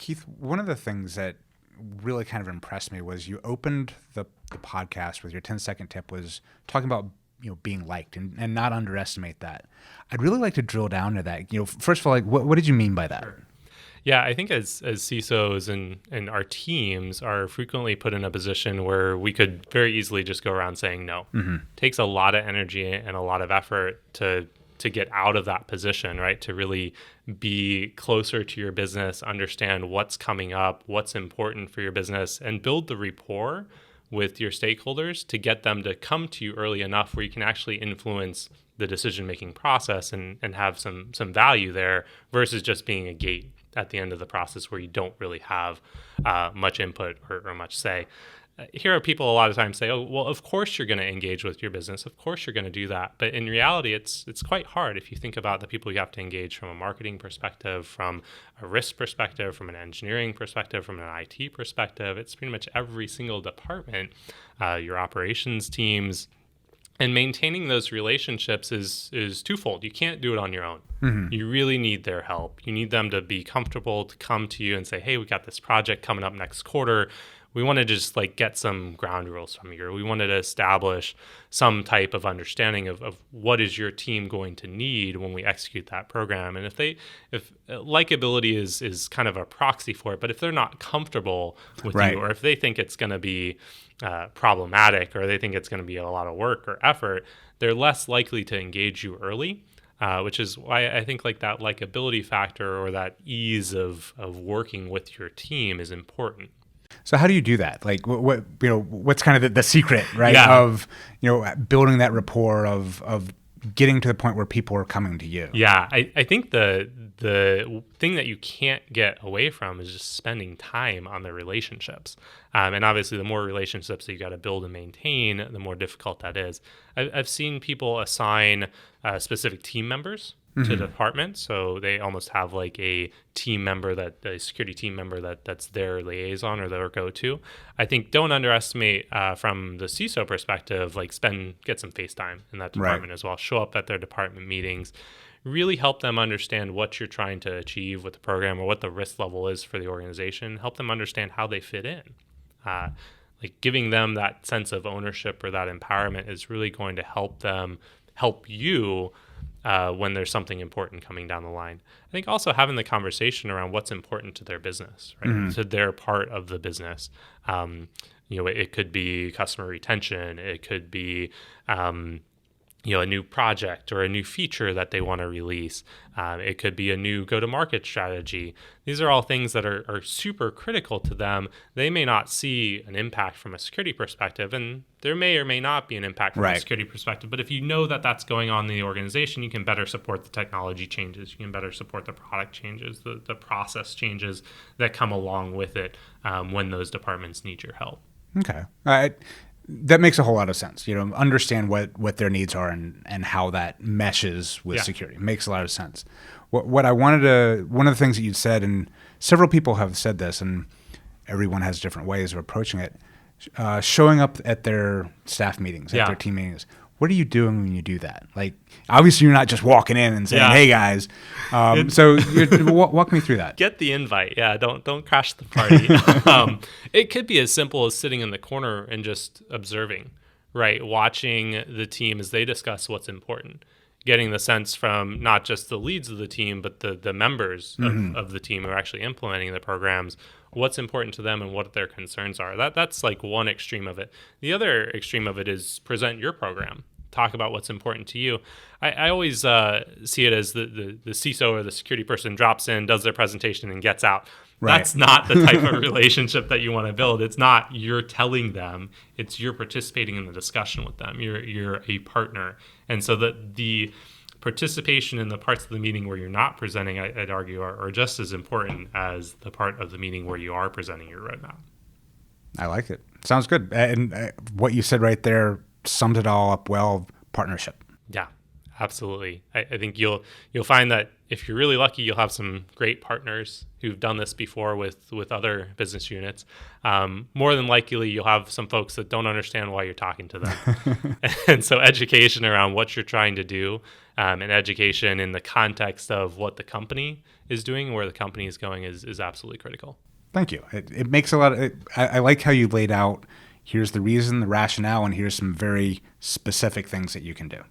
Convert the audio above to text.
Keith, one of the things that really kind of impressed me was you opened the podcast with your 10-second tip was talking about being liked and not underestimate that. I'd really like to drill down to that. First of all, like what did you mean by that? Sure. Yeah, I think as CISOs and our teams are frequently put in a position where we could very easily just go around saying no. Mm-hmm. Takes a lot of energy and a lot of effort to get out of that position, right? To really be closer to your business, understand what's coming up, what's important for your business, and build the rapport with your stakeholders to get them to come to you early enough where you can actually influence the decision-making process and have some value there versus just being a gate at the end of the process where you don't really have much input or much say. Here, people a lot of times say, oh, well, of course you're going to engage with your business. Of course you're going to do that. But in reality, it's quite hard if you think about the people you have to engage from a marketing perspective, from a risk perspective, from an engineering perspective, from an IT perspective. It's pretty much every single department, your operations teams. And maintaining those relationships is twofold. You can't do it on your own. Mm-hmm. You really need their help. You need them to be comfortable to come to you and say, hey, we got this project coming up next quarter. We want to just get some ground rules from you. We wanted to establish some type of understanding of what is your team going to need when we execute that program. And if likability is kind of a proxy for it, but if they're not comfortable with right. you, or if they think it's going to be problematic, or they think it's going to be a lot of work or effort, they're less likely to engage you early. Which is why I think that likability factor or that ease of working with your team is important. So how do you do that? What's kind of the secret, right? Yeah. Of, building that rapport of getting to the point where people are coming to you. Yeah. I think the thing that you can't get away from is just spending time on the relationships. And obviously the more relationships that you got to build and maintain, the more difficult that is. I've seen people assign specific team members to the department. So they almost have a team member, a security team member that's their liaison or their go-to. I think don't underestimate from the CISO perspective, get some face time in that department right. as well. Show up at their department meetings. Really help them understand what you're trying to achieve with the program or what the risk level is for the organization. Help them understand how they fit in. Giving them that sense of ownership or that empowerment is really going to help them help you when there's something important coming down the line. I think also having the conversation around what's important to their business, right? Mm-hmm. To their part of the business. It could be customer retention. It could be a new project or a new feature that they want to release. It could be a new go-to-market strategy. These are all things that are super critical to them. They may not see an impact from a security perspective, and there may or may not be an impact from right. a security perspective. But if you know that that's going on in the organization, you can better support the technology changes. You can better support the product changes, the process changes that come along with it when those departments need your help. Okay. That makes a whole lot of sense. Understand what their needs are and how that meshes with security. Makes a lot of sense. What I wanted to, one of the things that you said, and several people have said this, and everyone has different ways of approaching it, showing up at their staff meetings, at their team meetings. What are you doing when you do that? Obviously you're not just walking in and saying, hey guys. So walk me through that. Get the invite. Yeah. Don't crash the party. It could be as simple as sitting in the corner and just observing, right? Watching the team as they discuss what's important. Getting the sense from not just the leads of the team, but the members mm-hmm. of the team who are actually implementing the programs, what's important to them and what their concerns are. That's one extreme of it. The other extreme of it is present your program. Talk about what's important to you. I always see it as the CISO or the security person drops in, does their presentation, and gets out. Right. That's not the type of relationship that you want to build. It's not you're telling them. It's you're participating in the discussion with them. You're a partner. And so the participation in the parts of the meeting where you're not presenting, I'd argue, are just as important as the part of the meeting where you are presenting your roadmap. I like it. Sounds good. And what you said right there summed it all up well, partnership. Yeah, absolutely. I think you'll find that if you're really lucky, you'll have some great partners who've done this before with other business units. More than likely, you'll have some folks that don't understand why you're talking to them. And so education around what you're trying to do and education in the context of what the company is doing, where the company is going, is absolutely critical. Thank you. It makes a lot of. I like how you laid out. Here's the reason, the rationale, and here's some very specific things that you can do.